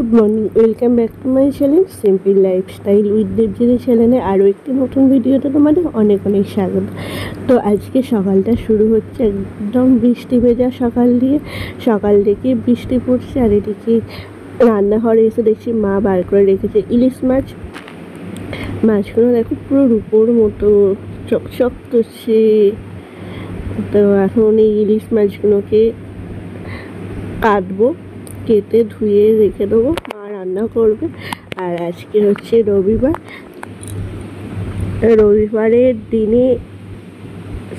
Good morning, welcome back to my channel simple lifestyle with দেবজিনী চ্যানেলে আরও একটি নতুন ভিডিওতে তোমাদের অনেক অনেক স্বাগত। তো আজকে সকালটা শুরু হচ্ছে একদম বৃষ্টি ভেজা সকাল দিয়ে। সকাল থেকে বৃষ্টি পড়ছে আর এদিকে রান্নাঘরে এসে দেখছি মা বার করে রেখেছে ইলিশ মাছ। মাছগুলো দেখো পুরো রূপোর মতো চকচক করছে। তো এখন এই ইলিশ মাছগুলোকে কাটবো, কেটে ধুয়ে রেখে দেবো, মা রান্না করবে। আর আজকে হচ্ছে রবিবারের দিনে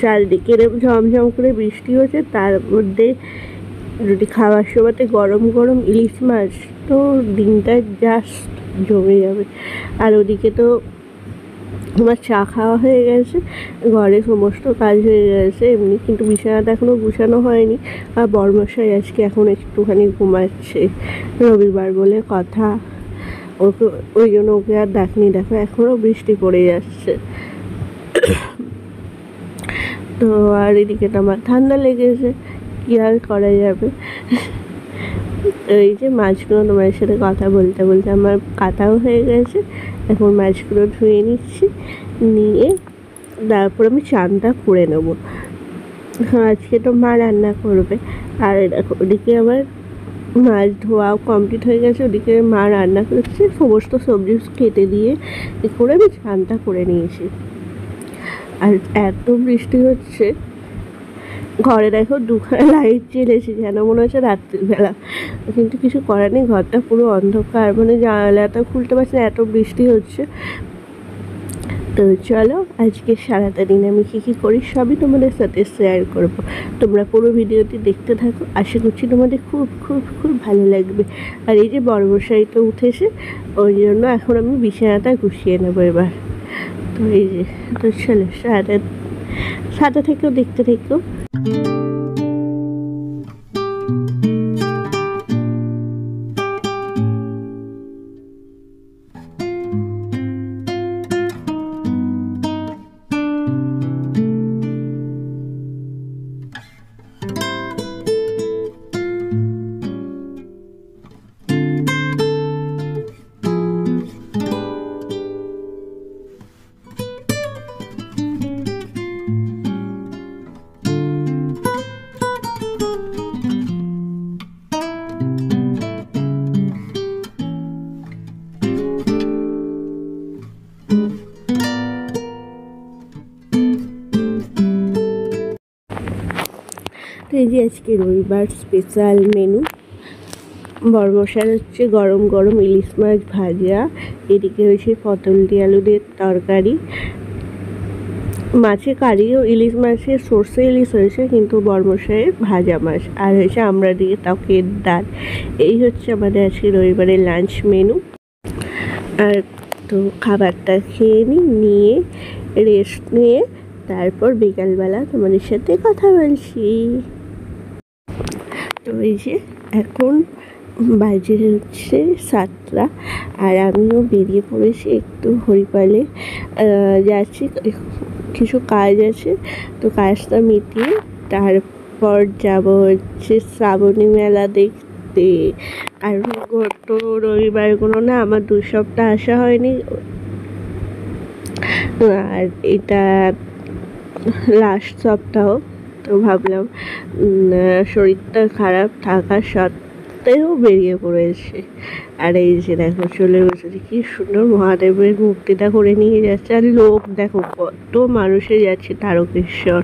চারদিকে ঝমঝম করে বৃষ্টি হচ্ছে, তার মধ্যে যদি খাওয়ার সময়তে গরম গরম ইলিশ মাছ, তো দিনটা জাস্ট জমে যাবে। আর ওদিকে তো আমার চা খাওয়া হয়ে গেছে, ঘরে সমস্ত কাজ হয়ে গেছে এমনি, কিন্তু বিছানাটা এখনও গুছানো হয়নি। আর বরমশাই আজকে এখন একটুখানি ঘুমাচ্ছে, রবিবার বলে কথা, ওকে ওই জন্য ওকে আর ডাকনি। দেখো এখনও বৃষ্টি পড়ে যাচ্ছে। তো আর এদিকে তো আমার ঠান্ডা লেগেছে, কী আর করা যাবে। এই যে মাছগুলো তোমার সাথে কথা বলতে বলতে আমার কাটাও হয়ে গেছে। এখন মাছগুলো ধুয়ে নিচ্ছি, নিয়ে তারপর আমি চানটা করে নেবো। আজকে তো মা রান্না করবে। আর দেখো ওদিকে আমার মাছ ধোয়াও কমপ্লিট হয়ে গেছে, ওদিকে মা রান্না করছে, সমস্ত সবজি কেটে দিয়ে করে আমি চানটা করে নিয়েছি। আর এত বৃষ্টি হচ্ছে, ঘরে দেখো দুখানা লাইট জ্বেলেছি যেন মনে হচ্ছে রাত্রিবেলা, কিন্তু কিছু করার নেই, ঘরটা পুরো অন্ধকার, মানে জানালাটা খুলতে পারছি না, এত বৃষ্টি হচ্ছে। তো চলো আজকে সারাটা দিন আমি কী করি সবই তোমাদের সাথে শেয়ার করব। তোমরা পুরো ভিডিওটি দেখতে থাকো, আশা করছি তোমাদের খুব খুব খুব ভালো লাগবে। আর এই যে বড়মশাই তো উঠেছে, ওই জন্য এখন আমি বিছানাটা গুছিয়ে নেবো এবার। তো এই যে, তো চলো সাথে থেকেও দেখতে থেকেও। তো এই যে আজকে রবিবার স্পেশাল মেনু, বরমশার হচ্ছে গরম গরম ইলিশ মাছ ভাজা, এদিকে হয়েছে পটল দিয়ে আলু দিয়ে তরকারি, মাছের কারিও ইলিশ মাছের সর্ষে ইলিশ হয়েছে, কিন্তু বরমশাইয়ের ভাজা মাছ, আর হয়েছে আমরা দিয়ে টকের ডাল। এই হচ্ছে আমাদের আজকে রবিবারের লাঞ্চ মেনু। আর তো খাবারটা খেয়ে নিয়ে রেস্ট নিয়ে তারপর বিকালবেলা তোমাদের সাথে কথা বলছি। তো এই যে এখন বাজে হচ্ছে 7টা, আর আমিও বেরিয়ে পড়েছি একটু হরিপালে যাচ্ছি, কিছু কাজ আছে, তো কাজটা মিটিয়ে তারপর যাব হচ্ছে শ্রাবণী মেলা দেখতে। আর গত রবিবারগুলো না আমার 2 সপ্তাহ আসা হয়নি, আর এটা লাস্ট সপ্তাহ। তো ভাবলাম শরীরটা খারাপ থাকা সত্ত্বেও বেরিয়ে পড়েছে। আর এই যে দেখো চলে বসেছি, কি সুন্দর মহাদেবের মূর্তিটা করে নিয়ে যাচ্ছে। আর লোক দেখো কত মানুষে যাচ্ছে তারকেশ্বর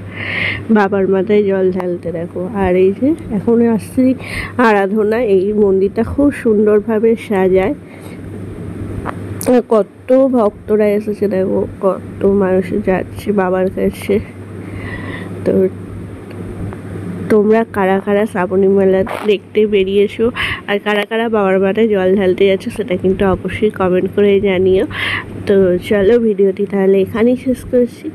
বাবার মাথায় জল ঢালতে, দেখো। আর এই যে এখন আসছি আরাধনা, এই মন্দিরটা খুব সুন্দরভাবে সাজায়, কত ভক্তরা এসেছে দেখো, কত মানুষ যাচ্ছে বাবার কাছে। তো তোমরা কারা কারা শ্রাবণী মেলা দেখতে বেরিয়েছো আর কারা কারা বাবার মাথায় জল ঢালতে যাচ্ছ সেটা কিন্তু অবশ্যই কমেন্ট করে জানিও। তো চলো ভিডিওটি তাহলে এখানেই শেষ করছি।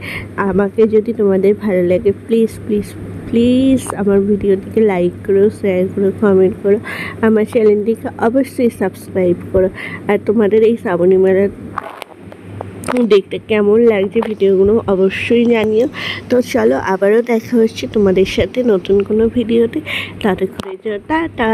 আমাকে যদি তোমাদের ভালো লাগে প্লিজ প্লিজ প্লিজ আমার ভিডিওটিকে লাইক করো, শেয়ার করো, কমেন্ট করো, আমার চ্যানেলটিকে অবশ্যই সাবস্ক্রাইব করো। আর তোমাদের এই শ্রাবণী মেলা দেখতে কেমন লাগছে ভিডিওগুলো অবশ্যই জানিও। তো চলো আবারও দেখা হচ্ছে তোমাদের সাথে নতুন কোনো ভিডিওতে, ততক্ষণের জন্য টাটা।